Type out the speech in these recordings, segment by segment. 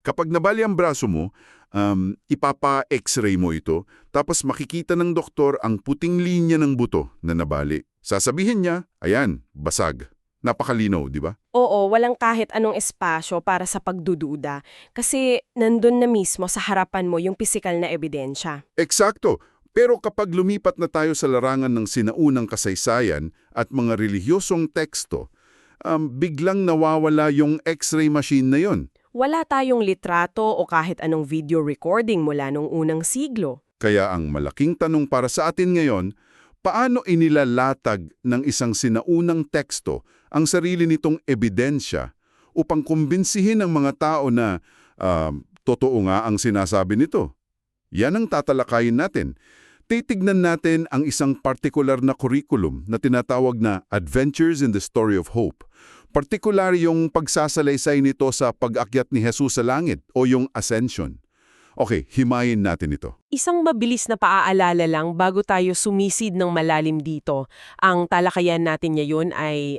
Kapag nabali ang braso mo, ipapa-x-ray mo ito, tapos makikita ng doktor ang puting linya ng buto na nabali. Sasabihin niya, ayan, basag. Napakalinaw, di ba? Oo, walang kahit anong espasyo para sa pagdududa kasi nandun na mismo sa harapan mo yung pisikal na ebidensya. Eksakto. Pero kapag lumipat na tayo sa larangan ng sinaunang kasaysayan at mga relihiyosong teksto, biglang nawawala yung x-ray machine na yon. Wala tayong litrato o kahit anong video recording mula nung unang siglo. Kaya ang malaking tanong para sa atin ngayon, paano inilalatag ng isang sinaunang teksto ang sarili nitong ebidensya upang kumbinsihin ang mga tao na totoo nga ang sinasabi nito? Yan ang tatalakayin natin. Titignan natin ang isang partikular na curriculum na tinatawag na Adventures in the Story of Hope. Partikular yung pagsasalaysay nito sa pag-akyat ni Jesus sa langit o yung Ascension. Okay, himayin natin ito. Isang mabilis na paaalala lang bago tayo sumisid ng malalim dito. Ang talakayan natin ngayon ay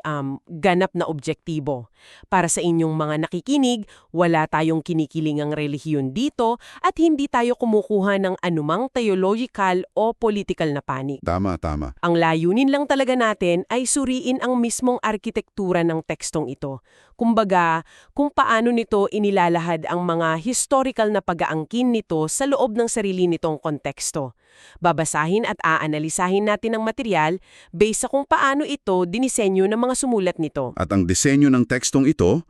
ganap na objektibo. Para sa inyong mga nakikinig, wala tayong kinikilingang relihiyon dito at hindi tayo kumukuha ng anumang theological o political na panig. Tama, tama. Ang layunin lang talaga natin ay suriin ang mismong arkitektura ng tekstong ito. Kumbaga, kung paano nito inilalahad ang mga historical na pag-aangkin nito sa loob ng sarili nitong konteksto. Babasahin at aanalisahin natin ang material based sa kung paano ito dinisenyo ng mga sumulat nito. At ang disenyo ng tekstong ito,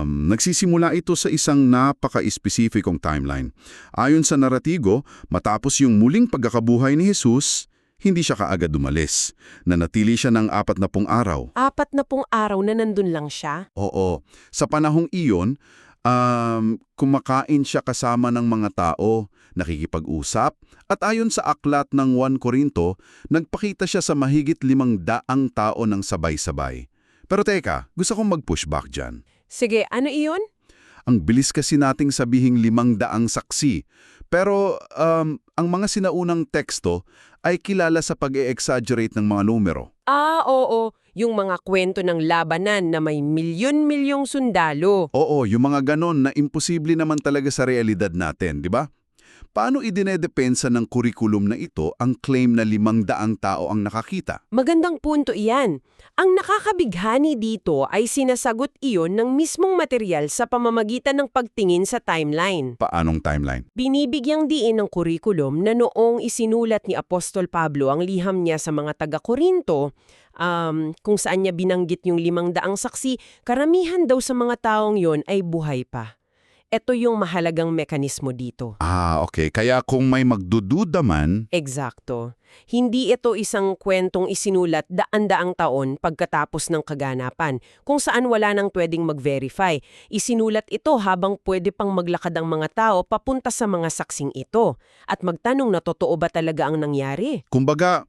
nagsisimula ito sa isang napaka-espesipikong timeline. Ayon sa naratigo, matapos yung muling pagkakabuhay ni Jesus, hindi siya kaagad umalis. Nanatili siya ng 40 araw. 40 araw na nandun lang siya? Oo. Sa panahong iyon, kumakain siya kasama ng mga tao, nakikipag-usap, at ayon sa aklat ng 1 Corinto, nagpakita siya sa mahigit 500 tao ng sabay-sabay. Pero teka, gusto kong mag-pushback dyan. Sige, ano iyon? Ang bilis kasi nating sabihing 500 saksi. Pero ang mga sinaunang teksto ay kilala sa pag-e-exaggerate ng mga numero. Oo. Yung mga kwento ng labanan na may milyon-milyong sundalo. Oo, yung mga ganon na imposible naman talaga sa realidad natin, di ba? Paano idinedepensa ng kurikulum na ito ang claim na 500 tao ang nakakita? Magandang punto iyan. Ang nakakabighani dito ay sinasagot iyon ng mismong material sa pamamagitan ng pagtingin sa timeline. Paanong timeline? Binibigyang diin ng kurikulum na noong isinulat ni Apostol Pablo ang liham niya sa mga taga-Korinto, kung saan niya binanggit yung 500 saksi, karamihan daw sa mga taong yon ay buhay pa. Ito yung mahalagang mekanismo dito. Okay. Kaya kung may magdududa man... Eksakto. Hindi ito isang kwentong isinulat daan-daang taon pagkatapos ng kaganapan, kung saan wala nang pwedeng mag-verify. Isinulat ito habang pwede pang maglakad ang mga tao papunta sa mga saksing ito at magtanong na totoo ba talaga ang nangyari. Kumbaga,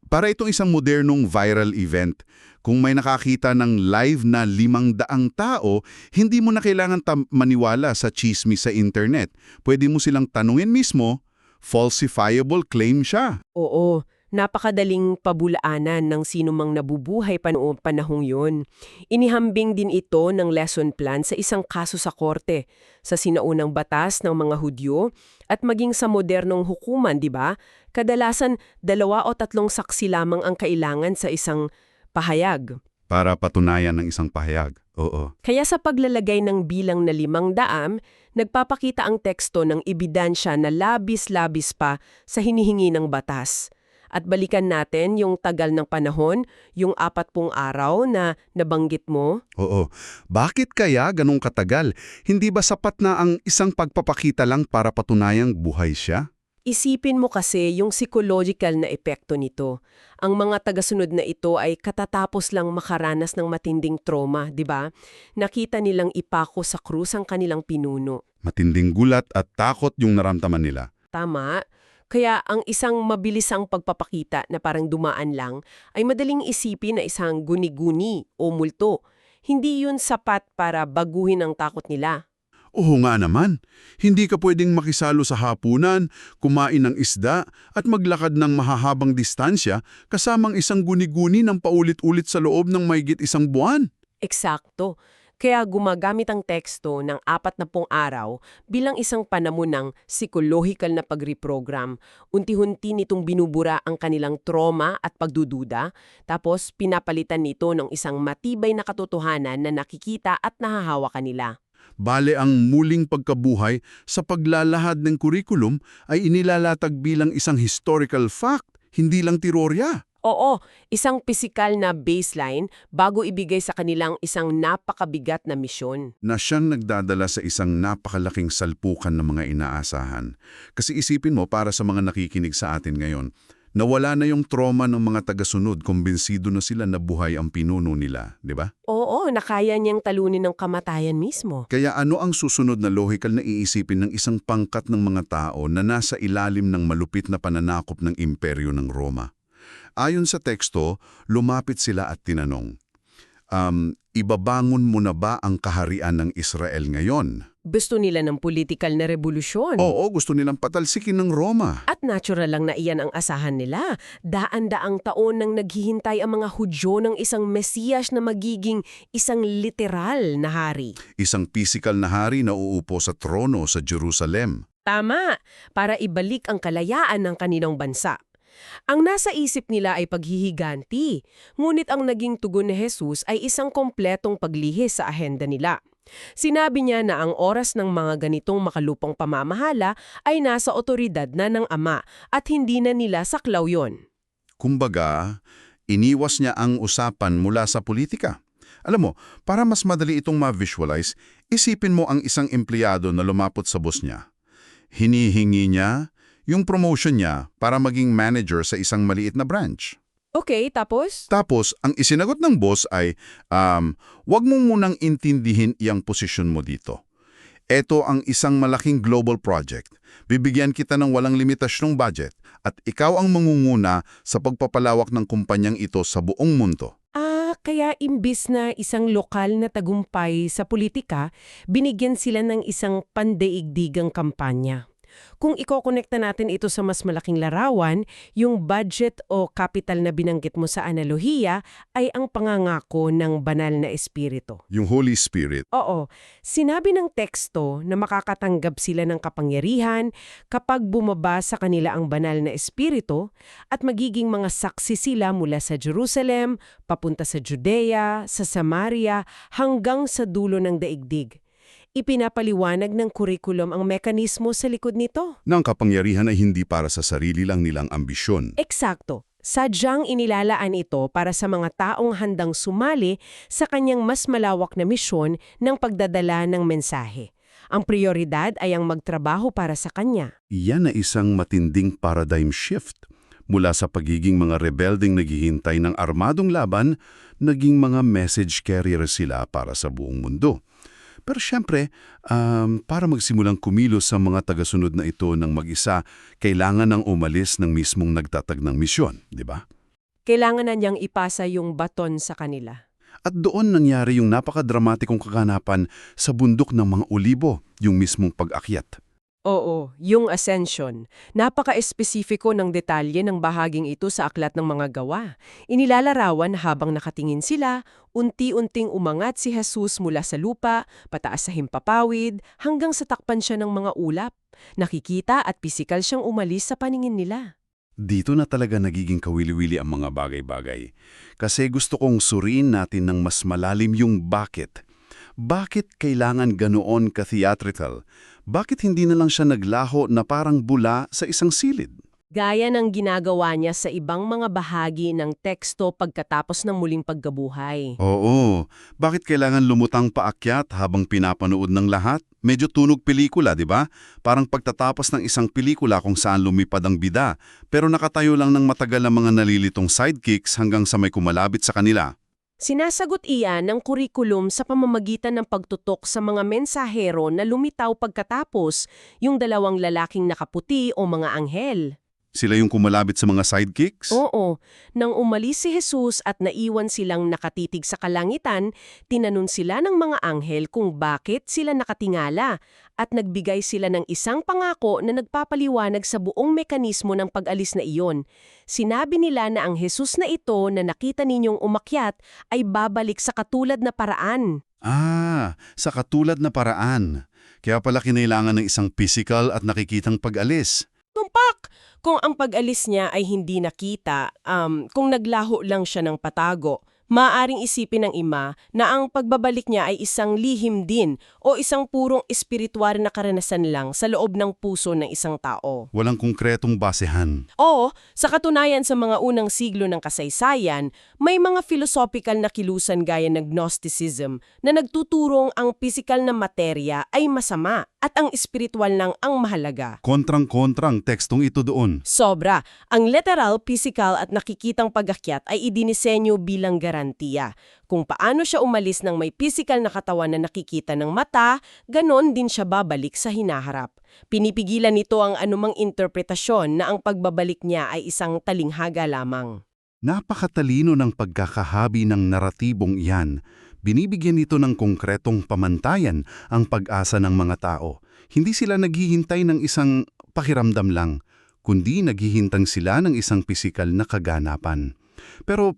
para itong isang modernong viral event. Kung may nakakita ng live na 500 tao, hindi mo na kailangan maniwala sa chismis sa internet. Pwede mo silang tanungin mismo, falsifiable claim siya. Oo, napakadaling pabulaanan ng sinumang nabubuhay pa noong panahong yun. Inihambing din ito ng lesson plan sa isang kaso sa korte, sa sinaunang batas ng mga Hudyo, at maging sa modernong hukuman, di ba? Kadalasan, 2 o 3 saksi lamang ang kailangan sa isang pahayag. Para patunayan ng isang pahayag, oo. Kaya sa paglalagay ng bilang na 500, nagpapakita ang teksto ng ebidensya na labis-labis pa sa hinihingi ng batas. At balikan natin yung tagal ng panahon, yung 40 araw na nabanggit mo. Oo. Bakit kaya ganong katagal? Hindi ba sapat na ang isang pagpapakita lang para patunayang buhay siya? Isipin mo kasi yung psychological na epekto nito. Ang mga tagasunod na ito ay katatapos lang makaranas ng matinding trauma, di ba? Nakita nilang ipako sa krus ang kanilang pinuno. Matinding gulat at takot yung naramdaman nila. Tama. Kaya ang isang mabilisang pagpapakita na parang dumaan lang ay madaling isipin na isang guni-guni o multo. Hindi yun sapat para baguhin ang takot nila. Oo nga naman, hindi ka pwedeng makisalo sa hapunan, kumain ng isda at maglakad ng mahahabang distansya kasamang isang guni-guni ng paulit-ulit sa loob ng mahigit 1 buwan. Eksakto. Kaya gumagamit ang teksto ng 40 araw bilang isang panamunang psychological na pag-reprogram. Unti-hunti nitong binubura ang kanilang trauma at pagdududa, tapos pinapalitan nito ng isang matibay na katotohanan na nakikita at nahahawa kanila. Bale ang muling pagkabuhay sa paglalahad ng kurikulum ay inilalatag bilang isang historical fact, hindi lang teorya. Oo, isang pisikal na baseline bago ibigay sa kanilang isang napakabigat na misyon. Na siyang nagdadala sa isang napakalaking salpukan ng mga inaasahan. Kasi isipin mo para sa mga nakikinig sa atin ngayon, nawala na yung trauma ng mga tagasunod, kumbinsido na sila na buhay ang pinuno nila, di ba? Oo, nakaya niyang talunin ng kamatayan mismo. Kaya ano ang susunod na lohikal na iisipin ng isang pangkat ng mga tao na nasa ilalim ng malupit na pananakop ng imperyo ng Roma? Ayon sa teksto, lumapit sila at tinanong, ibabangon mo na ba ang kaharian ng Israel ngayon? Gusto nila ng politikal na revolusyon. Oo, gusto nilang patalsikin ng Roma. At natural lang na iyan ang asahan nila. Daan-daang taon nang naghihintay ang mga Hudyo ng isang Mesiyas na magiging isang literal na hari. Isang pisikal na hari na uupo sa trono sa Jerusalem. Tama, para ibalik ang kalayaan ng kanilang bansa. Ang nasa isip nila ay paghihiganti, ngunit ang naging tugon ni Jesus ay isang kompletong paglihis sa ahenda nila. Sinabi niya na ang oras ng mga ganitong makalupang pamamahala ay nasa otoridad na ng Ama at hindi na nila saklaw yon. Kumbaga, iniwas niya ang usapan mula sa politika. Alam mo, para mas madali itong ma-visualize, isipin mo ang isang empleyado na lumapot sa boss niya. Hinihingi niya yung promotion niya para maging manager sa isang maliit na branch. Okay, tapos? Tapos, ang isinagot ng boss ay, wag mo munang intindihin iyang posisyon mo dito. Ito ang isang malaking global project. Bibigyan kita ng walang limitasyong budget at ikaw ang mangunguna sa pagpapalawak ng kumpanyang ito sa buong mundo. Kaya imbis na isang lokal na tagumpay sa politika, binigyan sila ng isang pandaigdigang kampanya. Kung ikokonekta natin ito sa mas malaking larawan, yung budget o capital na binanggit mo sa analohiya ay ang pangangako ng banal na espiritu. Yung Holy Spirit. Oo, sinabi ng teksto na makakatanggap sila ng kapangyarihan kapag bumaba sa kanila ang banal na espiritu at magiging mga saksi sila mula sa Jerusalem, papunta sa Judea, sa Samaria, hanggang sa dulo ng daigdig. Ipinapaliwanag ng kurikulum ang mekanismo sa likod nito. Nang kapangyarihan ay hindi para sa sarili lang nilang ambisyon. Eksakto. Sadyang inilalaan ito para sa mga taong handang sumali sa kanyang mas malawak na misyon ng pagdadala ng mensahe. Ang prioridad ay ang magtrabaho para sa kanya. Iyan na isang matinding paradigm shift. Mula sa pagiging mga rebelding naghihintay ng armadong laban, naging mga message carrier sila para sa buong mundo. Pero syempre, para magsimulang kumilos sa mga tagasunod na ito ng mag-isa, kailangan nang umalis ng mismong nagtatag ng misyon, di ba? Kailangan na niyang ipasa yung baton sa kanila. At doon nangyari yung napakadramatikong kaganapan sa bundok ng mga olibo, yung mismong pag-akyat. Oo, yung ascension. Napaka-espesifiko ng detalye ng bahaging ito sa aklat ng mga gawa. Inilalarawan habang nakatingin sila, unti-unting umangat si Jesus mula sa lupa, pataas sa himpapawid, hanggang sa takpan siya ng mga ulap. Nakikita at pisikal siyang umalis sa paningin nila. Dito na talaga nagiging kawili-wili ang mga bagay-bagay. Kasi gusto kong suriin natin ng mas malalim yung bakit. Bakit kailangan ganoon ka-theatrical? Bakit hindi na lang siya naglaho na parang bula sa isang silid? Gaya ng ginagawa niya sa ibang mga bahagi ng teksto pagkatapos ng muling pagkabuhay. Oo. Bakit kailangan lumutang paakyat habang pinapanood ng lahat? Medyo tunog pelikula, di ba? Parang pagtatapos ng isang pelikula kung saan lumipad ang bida, pero nakatayo lang ng matagal na mga nalilitong sidekicks hanggang sa may kumalabit sa kanila. Sinasagot iyan ng kurikulum sa pamamagitan ng pagtutok sa mga mensahero na lumitaw pagkatapos, yung dalawang lalaking nakaputi o mga anghel. Sila yung kumalabit sa mga sidekicks? Oo. Nang umalis si Jesus at naiwan silang nakatitig sa kalangitan, tinanong sila ng mga anghel kung bakit sila nakatingala at nagbigay sila ng isang pangako na nagpapaliwanag sa buong mekanismo ng pag-alis na iyon. Sinabi nila na ang Jesus na ito na nakita ninyong umakyat ay babalik sa katulad na paraan. Sa katulad na paraan. Kaya pala kinailangan ng isang physical at nakikitang pag-alis. Tumpak! Kung ang pag-alis niya ay hindi nakita, kung naglaho lang siya ng patago, maaaring isipin ng ima na ang pagbabalik niya ay isang lihim din o isang purong espirituwal na karanasan lang sa loob ng puso ng isang tao. Walang konkretong basehan. Oo, sa katunayan sa mga unang siglo ng kasaysayan, may mga philosophical na kilusan gaya ng Gnosticism na nagtuturong ang pisikal na materya ay masama at ang espiritual lang ang mahalaga. Kontrang-kontrang tekstong ito doon. Sobra. Ang literal, physical at nakikitang pag-akyat ay idinisenyo bilang garantiya. Kung paano siya umalis ng may physical na katawan na nakikita ng mata, ganon din siya babalik sa hinaharap. Pinipigilan nito ang anumang interpretasyon na ang pagbabalik niya ay isang talinghaga lamang. Napakatalino ng pagkakahabi ng naratibong iyan. Binibigyan ito ng konkretong pamantayan ang pag-asa ng mga tao. Hindi sila naghihintay ng isang pakiramdam lang, kundi naghihintang sila ng isang pisikal na kaganapan. Pero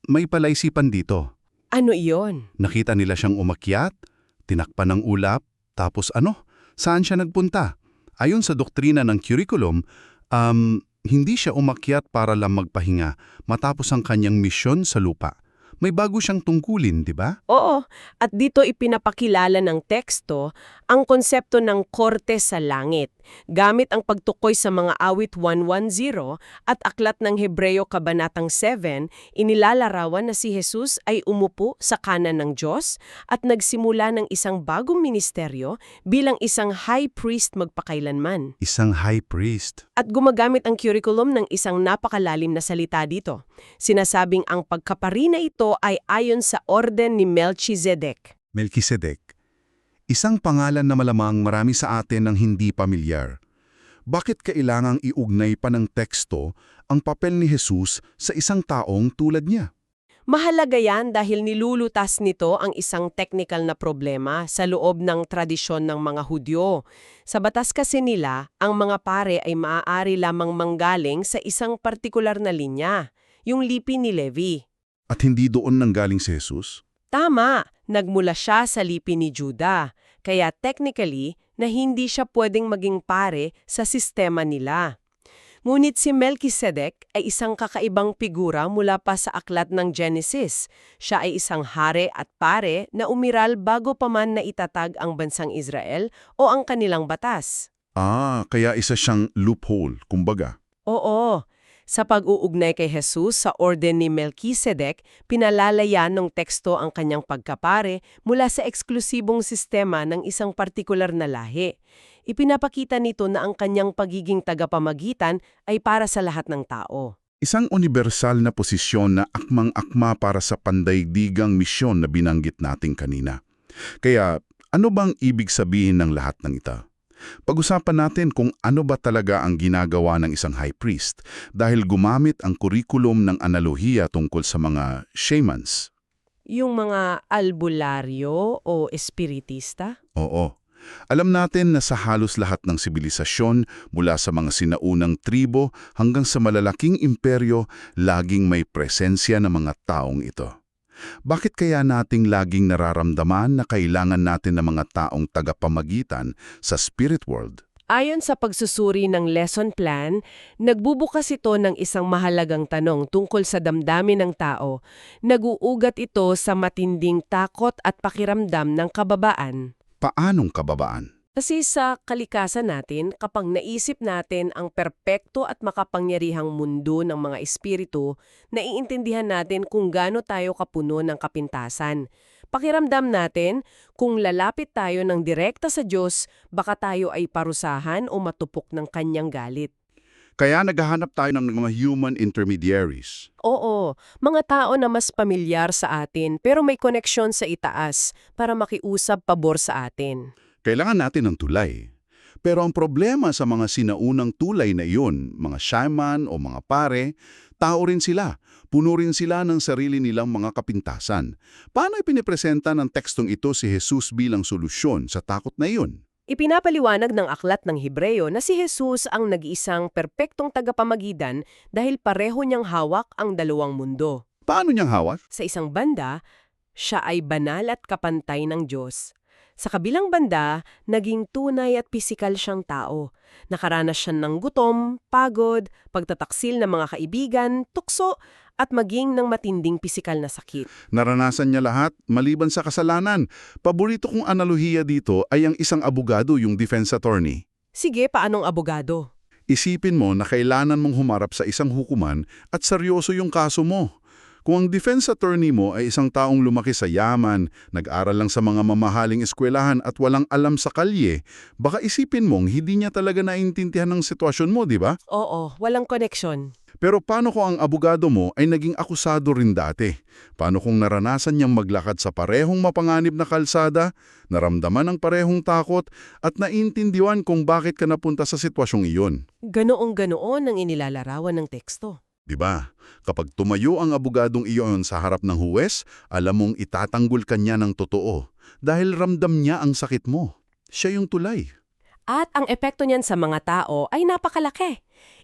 may palaisipan dito. Ano iyon? Nakita nila siyang umakyat, tinakpan ng ulap, tapos saan siya nagpunta? Ayon sa doktrina ng curriculum, hindi siya umakyat para lang magpahinga matapos ang kanyang misyon sa lupa. May bago siyang tungkulin, di ba? Oo, at dito ipinapakilala ng teksto ang konsepto ng korte sa langit, gamit ang pagtukoy sa mga awit 110 at aklat ng Hebreo Kabanatang 7, inilalarawan na si Jesus ay umupo sa kanan ng Diyos at nagsimula ng isang bagong ministeryo bilang isang high priest magpakailanman. Isang high priest. At gumagamit ang curriculum ng isang napakalalim na salita dito. Sinasabing ang pagkapari na ito ay ayon sa orden ni Melchizedek. Melchizedek. Isang pangalan na malamang marami sa atin ang hindi pamilyar. Bakit kailangang iugnay pa ng teksto ang papel ni Jesus sa isang taong tulad niya? Mahalaga yan dahil nilulutas nito ang isang technical na problema sa loob ng tradisyon ng mga Hudyo. Sa batas kasi nila, ang mga pare ay maaari lamang manggaling sa isang partikular na linya, yung lipi ni Levi. At hindi doon nanggaling si Jesus? Tama, nagmula siya sa lipi ni Juda, kaya technically na hindi siya pwedeng maging pare sa sistema nila. Ngunit si Melchizedek ay isang kakaibang figura mula pa sa aklat ng Genesis. Siya ay isang hari at pare na umiral bago pa man na itatag ang bansang Israel o ang kanilang batas. Kaya isa siyang loophole, kumbaga. Oo. Sa pag-uugnay kay Jesus sa orden ni Melchizedek, pinalalayan ng teksto ang kanyang pagkapare mula sa eksklusibong sistema ng isang partikular na lahi. Ipinapakita nito na ang kanyang pagiging tagapamagitan ay para sa lahat ng tao. Isang universal na posisyon na akmang-akma para sa pandaigdigang misyon na binanggit natin kanina. Kaya, ano bang ibig sabihin ng lahat ng ito? Pag-usapan natin kung ano ba talaga ang ginagawa ng isang high priest dahil gumamit ang kurikulum ng analohiya tungkol sa mga shamans. Yung mga albularyo o espiritista? Oo. Alam natin na sa halos lahat ng sibilisasyon, mula sa mga sinaunang tribo hanggang sa malalaking imperyo, laging may presensya ng mga taong ito. Bakit kaya nating laging nararamdaman na kailangan natin ng mga taong tagapamagitan sa spirit world? Ayon sa pagsusuri ng lesson plan, nagbubukas ito ng isang mahalagang tanong tungkol sa damdamin ng tao. Nag-uugat ito sa matinding takot at pakiramdam ng kababaan. Paanong kababaan? Kasi sa kalikasan natin, kapag naisip natin ang perpekto at makapangyarihang mundo ng mga espiritu, naiintindihan natin kung gaano tayo kapuno ng kapintasan. Pakiramdam natin, kung lalapit tayo ng direkta sa Diyos, baka tayo ay parusahan o matupok ng kanyang galit. Kaya naghahanap tayo ng mga human intermediaries. Oo, mga tao na mas pamilyar sa atin pero may koneksyon sa itaas para makiusap pabor sa atin. Kailangan natin ng tulay. Pero ang problema sa mga sinaunang tulay na iyon, mga shaman o mga pare, tao rin sila. Puno rin sila ng sarili nilang mga kapintasan. Paano ipinipresenta ng tekstong ito si Jesus bilang solusyon sa takot na iyon? Ipinapaliwanag ng aklat ng Hebreo na si Jesus ang nag-iisang perpektong tagapamagitan dahil pareho niyang hawak ang dalawang mundo. Paano niyang hawak? Sa isang banda, Siya ay banal at kapantay ng Diyos. Sa kabilang banda, naging tunay at pisikal siyang tao. Nakaranas siya ng gutom, pagod, pagtataksil ng mga kaibigan, tukso, at maging ng matinding pisikal na sakit. Naranasan niya lahat, maliban sa kasalanan. Paborito kong analohiya dito ay ang isang abogado, yung defense attorney. Sige, paanong abogado? Isipin mo na kailangan mong humarap sa isang hukuman at seryoso yung kaso mo. Kung ang defense attorney mo ay isang taong lumaki sa yaman, nag-aral lang sa mga mamahaling eskwelahan at walang alam sa kalye, baka isipin mong hindi niya talaga naintindihan ng sitwasyon mo, di ba? Oo, walang koneksyon. Pero paano kung ang abogado mo ay naging akusado rin dati? Paano kung naranasan niyang maglakad sa parehong mapanganib na kalsada, naramdaman ang parehong takot, at naintindihan kung bakit ka napunta sa sitwasyong iyon? Ganoong-ganoon ang inilalarawan ng teksto. Diba? Kapag tumayo ang abogadong iyon sa harap ng huwes, alam mong itatanggol ka niya ng totoo dahil ramdam niya ang sakit mo. Siya yung tulay. At ang epekto niyan sa mga tao ay napakalaki.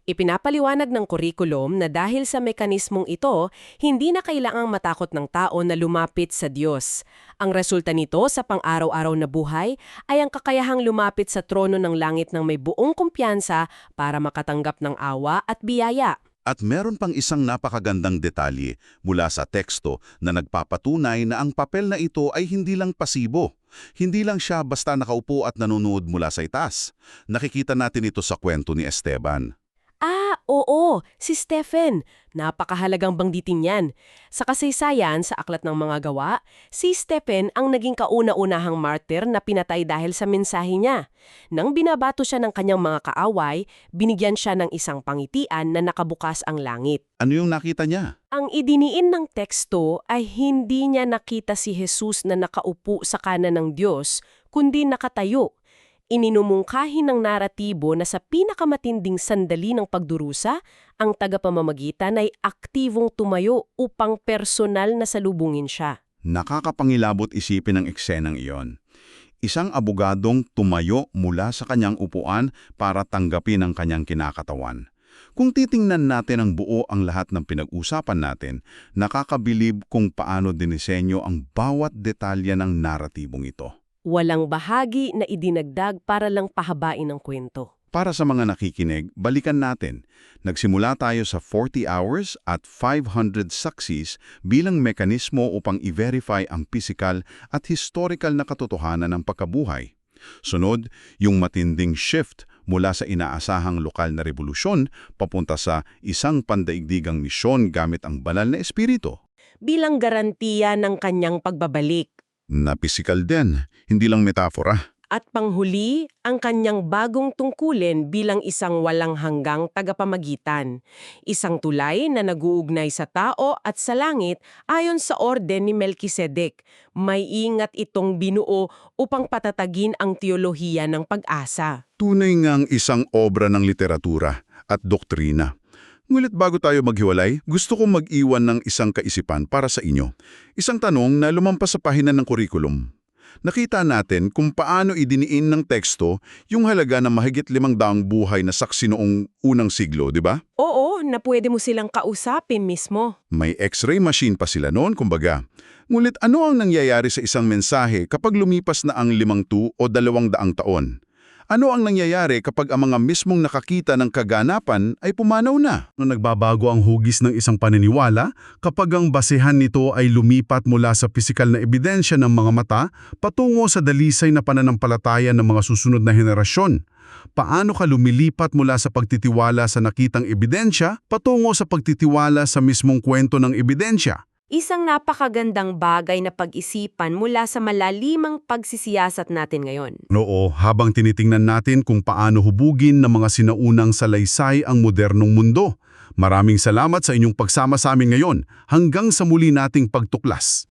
Ipinapaliwanag ng kurikulum na dahil sa mekanismong ito, hindi na kailangang matakot ng tao na lumapit sa Diyos. Ang resulta nito sa pang-araw-araw na buhay ay ang kakayahang lumapit sa trono ng langit ng may buong kumpiyansa para makatanggap ng awa at biyaya. At meron pang isang napakagandang detalye mula sa teksto na nagpapatunay na ang papel na ito ay hindi lang pasibo. Hindi lang siya basta nakaupo at nanonood mula sa itaas. Nakikita natin ito sa kwento ni Esteban. Oo, si Stephen. Napakahalagang banggitin yan. Sa kasaysayan sa Aklat ng Mga Gawa, si Stephen ang naging kauna-unahang martyr na pinatay dahil sa mensahe niya. Nang binabato siya ng kanyang mga kaaway, binigyan siya ng isang pangitian na nakabukas ang langit. Ano yung nakita niya? Ang idiniin ng teksto ay hindi niya nakita si Jesus na nakaupo sa kanan ng Diyos, kundi nakatayo. Ininumungkahi ng naratibo na sa pinakamatinding sandali ng pagdurusa, ang tagapamamagitan ay aktibong tumayo upang personal na salubungin siya. Nakakapangilabot isipin ang eksenang iyon. Isang abogadong tumayo mula sa kanyang upuan para tanggapin ang kanyang kinakatawan. Kung titingnan natin ang buo ang lahat ng pinag-usapan natin, nakakabilib kung paano dinisenyo ang bawat detalye ng naratibong ito. Walang bahagi na idinagdag para lang pahabain ang kwento. Para sa mga nakikinig, balikan natin. Nagsimula tayo sa 40 hours at 500 saksies bilang mekanismo upang i-verify ang pisikal at historical na katotohanan ng pagkabuhay. Sunod, yung matinding shift mula sa inaasahang lokal na revolusyon papunta sa isang pandaigdigang misyon gamit ang banal na espiritu. Bilang garantiya ng kanyang pagbabalik. Na pisikal din, hindi lang metafora. At panghuli, ang kanyang bagong tungkulin bilang isang walang hanggang tagapamagitan. Isang tulay na naguugnay sa tao at sa langit ayon sa orden ni Melkisedek. May ingat itong binuo upang patatagin ang teolohiya ng pag-asa. Tunay ngang isang obra ng literatura at doktrina. Ngunit bago tayo maghiwalay, gusto kong mag-iwan ng isang kaisipan para sa inyo. Isang tanong na lumampas sa pahina ng kurikulum. Nakita natin kung paano idiniin ng teksto yung halaga ng mahigit 500 buhay na saksi noong unang siglo, di ba? Oo, na pwede mo silang kausapin mismo. May x-ray machine pa sila noon, kumbaga. Ngunit ano ang nangyayari sa isang mensahe kapag lumipas na ang 50 o 200 taon? Ano ang nangyayari kapag ang mga mismong nakakita ng kaganapan ay pumanaw na? Nagbabago ang hugis ng isang paniniwala kapag ang basehan nito ay lumipat mula sa pisikal na ebidensya ng mga mata patungo sa dalisay na pananampalataya ng mga susunod na henerasyon. Paano ka lumilipat mula sa pagtitiwala sa nakitang ebidensya patungo sa pagtitiwala sa mismong kwento ng ebidensya? Isang napakagandang bagay na pag-isipan mula sa malalimang pagsisiyasat natin ngayon. Oo, habang tinitingnan natin kung paano hubugin ng mga sinaunang salaysay ang modernong mundo. Maraming salamat sa inyong pagsama sa amin ngayon. Hanggang sa muli nating pagtuklas.